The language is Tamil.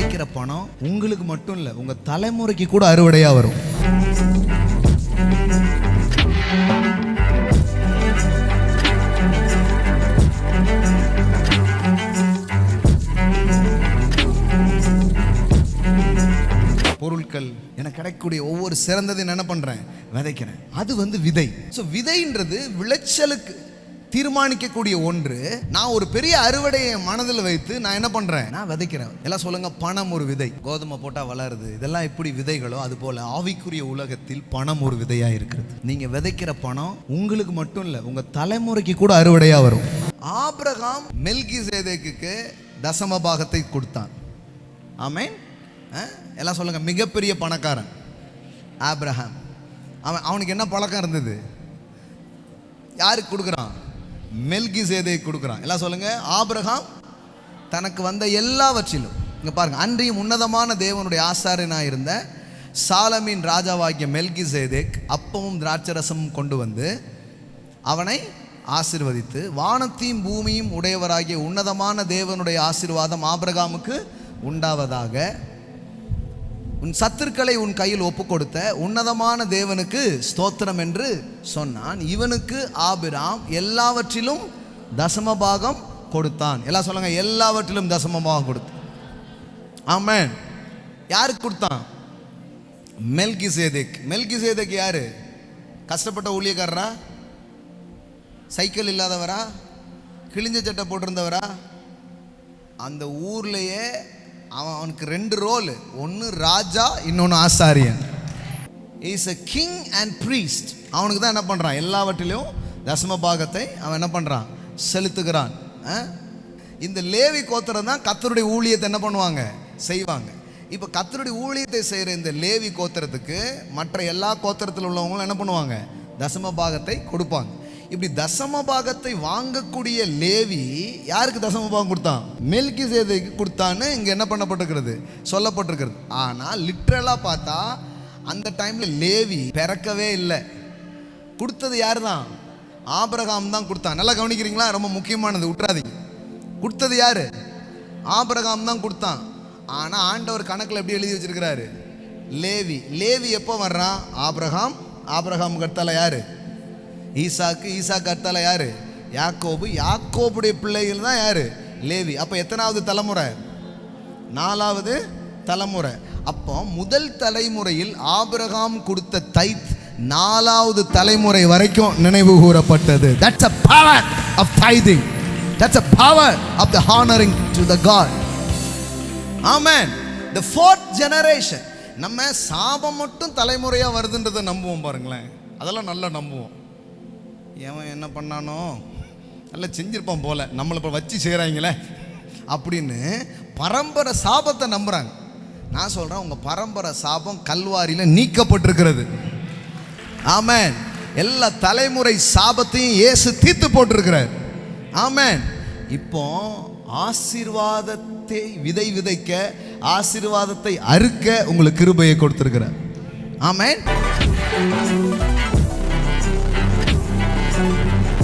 விதைக்கிற பணம் உங்களுக்கு மட்டும் இல்ல, உங்க தலைமுறைக்கு கூட அறுவடையா வரும். பொருட்கள் எனக்கு கிடைக்கக்கூடிய ஒவ்வொரு சிறந்ததையும் என்ன பண்றேன், விதைக்கிறேன். அது விதை. ஸோ விதைன்றது விளைச்சலுக்கு தீர்மானிக்கக்கூடிய ஒன்று. நான் ஒரு பெரிய அறுவடையை மனதில் வைத்து நான் என்ன பண்றேன், நான் விதைக்கிறேன். எல்லாம் சொல்லுங்க, பணம் ஒரு விதை. கோதுமை போட்டா வளருது. இதெல்லாம் எப்படி விதைகளோ அது போல ஆவிக்குரிய உலகத்தில் பணம் ஒரு விதையா இருக்கிறது. நீங்க விதைக்கிற பணம் உங்களுக்கு மட்டும் இல்ல, உங்க தலைமுறைக்கு கூட அறுவடையா வரும். ஆபிரகாம் மெல்கிசேதேக்குக்கு தசம பாகத்தை கொடுத்தான். ஆமென். எல்லாம் சொல்லுங்க, மிகப்பெரிய பணக்காரன் ஆபிரகாம். அவனுக்கு என்ன பழக்கம் இருந்தது? யாருக்கு கொடுக்குறான்? மெல்கிசேதேக்கு கொடுக்குறான். எல்லாம் சொல்லுங்க, ஆபிரகாம் தனக்கு வந்த எல்லாவற்றிலும். இங்க பாருங்க, அன்றையும் உன்னதமான தேவனுடைய ஆசாரியனாக இருந்த சாலமின் ராஜாவாகிய மெல்கிசேதேக் அப்பமும் திராட்சரசமும் கொண்டு வந்து அவனை ஆசீர்வதித்து, வானத்தையும் பூமியும் உடையவராகிய உன்னதமான தேவனுடைய ஆசீர்வாதம் ஆபிரகாமுக்கு உண்டாவதாக, உன் சத்துருக்களை உன் கையில் ஒப்பு கொடுத்த உன்னதமான தேவனுக்கு ஸ்தோத்திரம் என்று சொன்னான். இவனுக்கு ஆபிராம் எல்லாவற்றிலும் தசமபாகம் கொடுத்தான். எல்லாம் சொல்லுங்க, எல்லாவற்றிலும் தசமபாகம் கொடுத்தான். ஆமென். யாருக்கு கொடுத்தான்? மெல்கிசேதேக். மெல்கிசேதேக் யாரு? கஷ்டப்பட்ட ஊழியக்காரரா? சைக்கிள் இல்லாதவரா? கிழிஞ்ச சட்டை போட்டிருந்தவரா? அந்த ஊர்லேயே அவனுக்கு 2 ரோல். ஒன்று ராஜா, இன்னொன்று ஆசாரியன். Is a king and priest. அவனுக்கு தான் என்ன பண்ணுறான், எல்லாவற்றிலும் தசம பாகத்தை அவன் என்ன பண்ணுறான், செலுத்துகிறான். இந்த லேவி கோத்திரம் தான் கர்த்தருடைய ஊழியத்தை என்ன பண்ணுவாங்க, செய்வாங்க. இப்போ கர்த்தருடைய ஊழியத்தை செய்கிற இந்த லேவி கோத்திரத்துக்கு மற்ற எல்லா கோத்திரத்தில் உள்ளவங்களும் என்ன பண்ணுவாங்க, தசம பாகத்தை கொடுப்பாங்க. இப்படி தசம பாகத்தை வாங்கக்கூடிய லேவி யாருக்கு தசம பாகம் கொடுத்தான்? மெல்கிசேதேக்கு கொடுத்தான்னு இங்க என்ன பண்ணப்பட்டிருக்கிறது, சொல்லப்பட்டிருக்கிறது. ஆனால் லிட்ரலா பார்த்தா அந்த டைம்ல லேவி பிறக்கவே இல்லை. கொடுத்தது யாரு தான்? ஆபிரகாம் தான் கொடுத்தான். நல்லா கவனிக்கிறீங்களா? ரொம்ப முக்கியமானது, விட்டுறாதீங்க. கொடுத்தது யாரு? ஆபிரகாம் தான் கொடுத்தான். ஆனா ஆண்டவர் கணக்கில் எப்படி எழுதி வச்சிருக்கிறாரு? லேவி. லேவி எப்போ வர்றான்? ஆபிரகாம். ஆபிரகாம் கர்த்தால யாரு? ஈசாக்கு. ஈசாக்கு கர்த்தால யாரு? யாக்கோபு. யாக்கோபுடைய பிள்ளைகள் தான் யாரு? லேவி. அப்போ எத்தனாவது தலைமுறை? 4வது தலைமுறை. அப்போ முதல் தலைமுறையில் ஆபிரகாம் கொடுத்த தைத் 4வது தலைமுறை வரைக்கும் நினைவு கூறப்பட்டது. That's a power of tithing. That's a power of the honoring to the God. Amen. The 4th generation. நம்ம சாபம் மட்டும் தலைமுறையா வருதுன்றதை நம்புவோம் பாருங்களேன். அதெல்லாம் நல்லா நம்புவோம். ஏன் என்ன பண்ணானோ, நல்லா செஞ்சிருப்பான் போல, நம்மளை இப்போ வச்சு செய்கிறாங்களே அப்படின்னு பரம்பரை சாபத்தை நம்புறாங்க. நான் சொல்றேன், உங்க பரம்பரை சாபம் கல்வாரியில் நீக்கப்பட்டிருக்கிறது. ஆமென். எல்லா தலைமுறை சாபத்தையும் இயேசு தீர்த்து போட்டிருக்கிறார். ஆமென். இப்போ ஆசீர்வாதத்தை விதைக்க, ஆசீர்வாதத்தை அறுக்க உங்களுக்கு கிருபையை கொடுத்திருக்கிறார். ஆமென்.